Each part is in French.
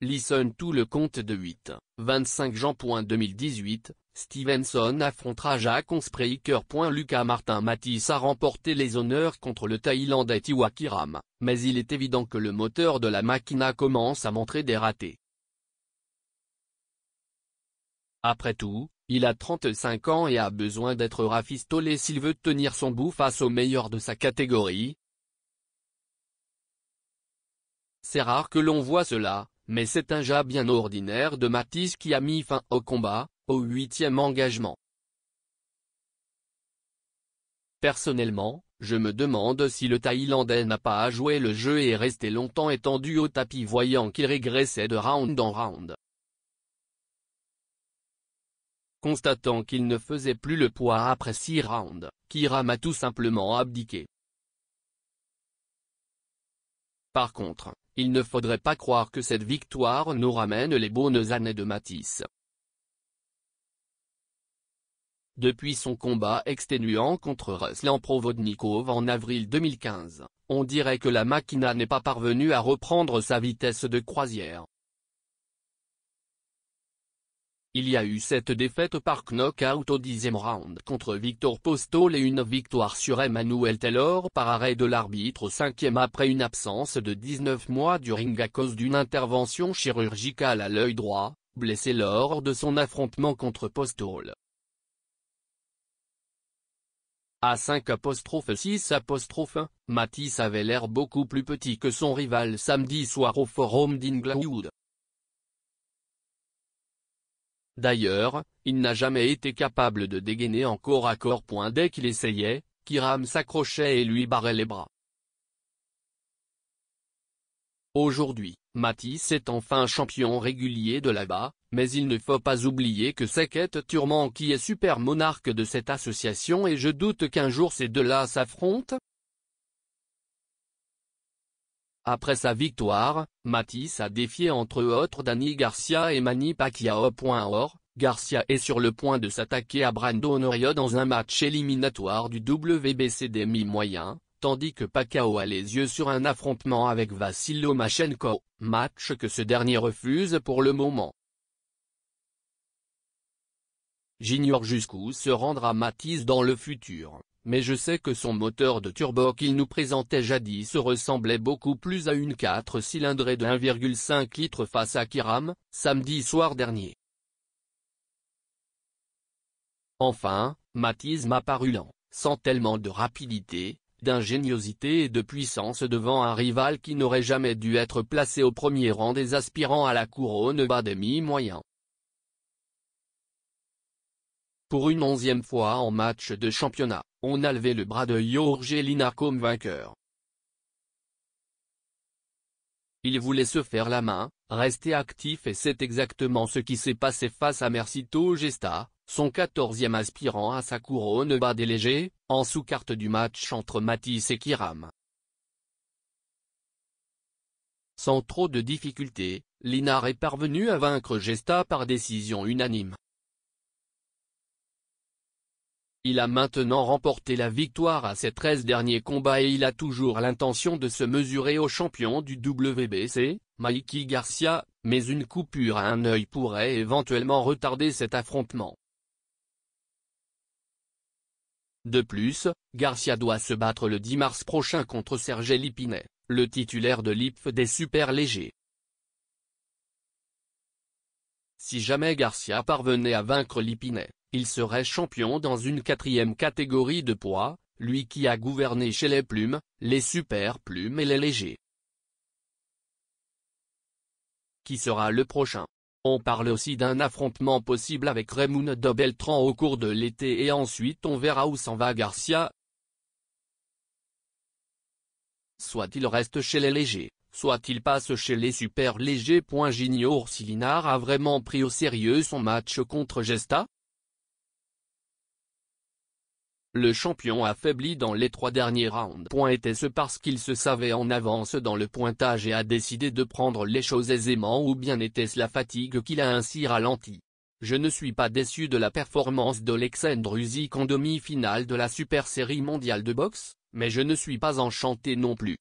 Listen tout le compte de 8, 25 Jan. 2018, Stevenson affrontera Jack Onspreaker. Lucas Martin Mathys a remporté les honneurs contre le Thaïlandais Tiwakiram, mais il est évident que le moteur de la Makina commence à montrer des ratés. Après tout, il a 35 ans et a besoin d'être rafistolé s'il veut tenir son bout face aux meilleurs de sa catégorie. C'est rare que l'on voit cela, mais c'est un jas bien ordinaire de Mathys qui a mis fin au combat, au 8e engagement. Personnellement, je me demande si le Thaïlandais n'a pas à jouer le jeu et est resté longtemps étendu au tapis voyant qu'il régressait de round en round. Constatant qu'il ne faisait plus le poids après 6 rounds, Kiram a tout simplement abdiqué. Par contre, il ne faudrait pas croire que cette victoire nous ramène les bonnes années de Mathys. Depuis son combat exténuant contre Ruslan Provodnikov en avril 2015, on dirait que la Makina n'est pas parvenue à reprendre sa vitesse de croisière. Il y a eu 7 défaites par knockout au 10e round contre Victor Postol et une victoire sur Emmanuel Taylor par arrêt de l'arbitre au 5e après une absence de 19 mois du ring à cause d'une intervention chirurgicale à l'œil droit, blessé lors de son affrontement contre Postol. À 5-6, Mathys avait l'air beaucoup plus petit que son rival samedi soir au Forum d'Inglewood. D'ailleurs, il n'a jamais été capable de dégainer en corps à corps. Dès qu'il essayait, Kiram s'accrochait et lui barrait les bras. Aujourd'hui, Mathys est enfin champion régulier de là-bas, mais il ne faut pas oublier que c'est Keith Thurman qui est super monarque de cette association et je doute qu'un jour ces deux-là s'affrontent. Après sa victoire, Mathys a défié entre autres Danny Garcia et Manny Pacquiao. Or, Garcia est sur le point de s'attaquer à Brandon Royval dans un match éliminatoire du WBC des mi-moyens, tandis que Pacquiao a les yeux sur un affrontement avec Vasyl Lomachenko, match que ce dernier refuse pour le moment. J'ignore jusqu'où se rendra Mathys dans le futur, mais je sais que son moteur de turbo qu'il nous présentait jadis ressemblait beaucoup plus à une 4 cylindrée de 1,5 litres face à Kiram, samedi soir dernier. Enfin, Mathys m'a paru lent, sans tellement de rapidité, d'ingéniosité et de puissance devant un rival qui n'aurait jamais dû être placé au premier rang des aspirants à la couronne bas des mi-moyens. Pour une 11e fois en match de championnat, on a levé le bras de Jorge Linares comme vainqueur. Il voulait se faire la main, rester actif et c'est exactement ce qui s'est passé face à Mercito Gesta, son 14e aspirant à sa couronne bas des légers, en sous-carte du match entre Mathys et Kiram. Sans trop de difficultés, Linares est parvenu à vaincre Gesta par décision unanime. Il a maintenant remporté la victoire à ses 13 derniers combats et il a toujours l'intention de se mesurer au champion du WBC, Mikey Garcia, mais une coupure à un œil pourrait éventuellement retarder cet affrontement. De plus, Garcia doit se battre le 10 mars prochain contre Serge Lipinet, le titulaire de l'IPF des super légers. Si jamais Garcia parvenait à vaincre Lipinet, il serait champion dans une 4e catégorie de poids, lui qui a gouverné chez les plumes, les super plumes et les légers. Qui sera le prochain? On parle aussi d'un affrontement possible avec Raimundo Beltrán au cours de l'été et ensuite on verra où s'en va Garcia. Soit il reste chez les légers, soit il passe chez les super légers. J'ignore si Linares a vraiment pris au sérieux son match contre Gesta. Le champion affaibli dans les 3 derniers rounds. Était-ce parce qu'il se savait en avance dans le pointage et a décidé de prendre les choses aisément ou bien était-ce la fatigue qui l'a ainsi ralenti? Je ne suis pas déçu de la performance d'Oleksandr Usyk en demi-finale de la Super Série mondiale de boxe, mais je ne suis pas enchanté non plus.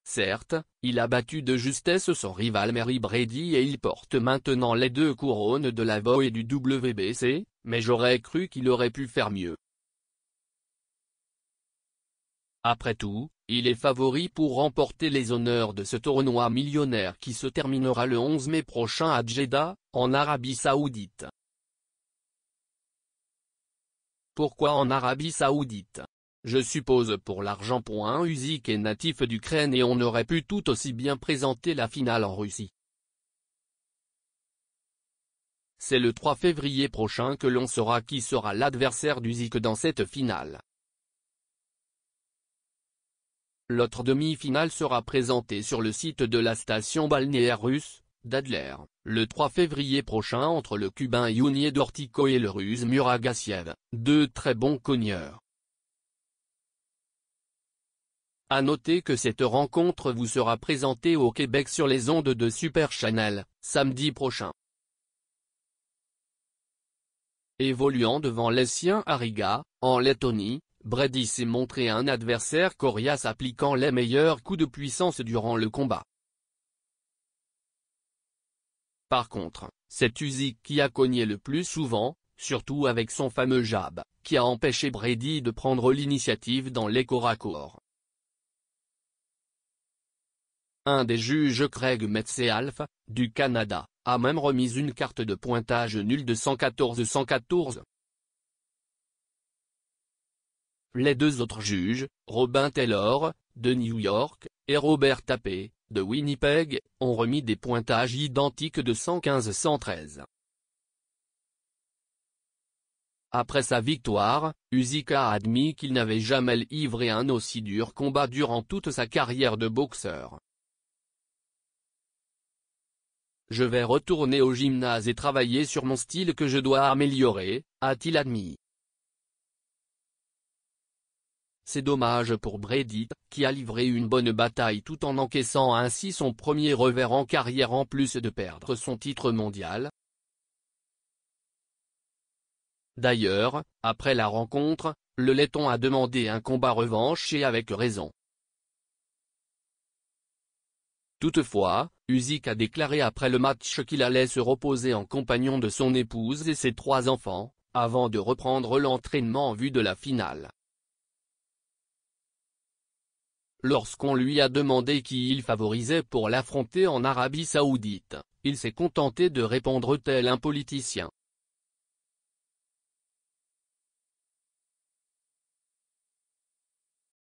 Certes, il a battu de justesse son rival Mary Brady et il porte maintenant les 2 couronnes de la WBO et du WBC, mais j'aurais cru qu'il aurait pu faire mieux. Après tout, il est favori pour remporter les honneurs de ce tournoi millionnaire qui se terminera le 11 mai prochain à Jeddah, en Arabie Saoudite. Pourquoi en Arabie Saoudite? Je suppose pour l'argent. Usyk est natif d'Ukraine et on aurait pu tout aussi bien présenter la finale en Russie. C'est le 3 février prochain que l'on saura qui sera l'adversaire d'Usyk dans cette finale. L'autre demi-finale sera présentée sur le site de la station balnéaire russe d'Adler, le 3 février prochain entre le Cubain Younier Dortico et le Russe Murat Gassiev, 2 très bons cogneurs. À noter que cette rencontre vous sera présentée au Québec sur les ondes de Super Channel, samedi prochain. Évoluant devant les siens à Riga, en Lettonie, Brady s'est montré un adversaire coriace appliquant les meilleurs coups de puissance durant le combat. Par contre, c'est Usyk qui a cogné le plus souvent, surtout avec son fameux jab, qui a empêché Brady de prendre l'initiative dans les corps à corps. Un des juges Craig Metcalf, du Canada, a même remis une carte de pointage nulle de 114-114. Les 2 autres juges, Robin Taylor, de New York, et Robert Tapé, de Winnipeg, ont remis des pointages identiques de 115-113. Après sa victoire, Usyk a admis qu'il n'avait jamais livré un aussi dur combat durant toute sa carrière de boxeur. Je vais retourner au gymnase et travailler sur mon style que je dois améliorer, a-t-il admis. C'est dommage pour Brady, qui a livré une bonne bataille tout en encaissant ainsi son premier revers en carrière en plus de perdre son titre mondial. D'ailleurs, après la rencontre, le Letton a demandé un combat revanche et avec raison. Toutefois, Usyk a déclaré après le match qu'il allait se reposer en compagnon de son épouse et ses 3 enfants, avant de reprendre l'entraînement en vue de la finale. Lorsqu'on lui a demandé qui il favorisait pour l'affronter en Arabie Saoudite, il s'est contenté de répondre tel un politicien.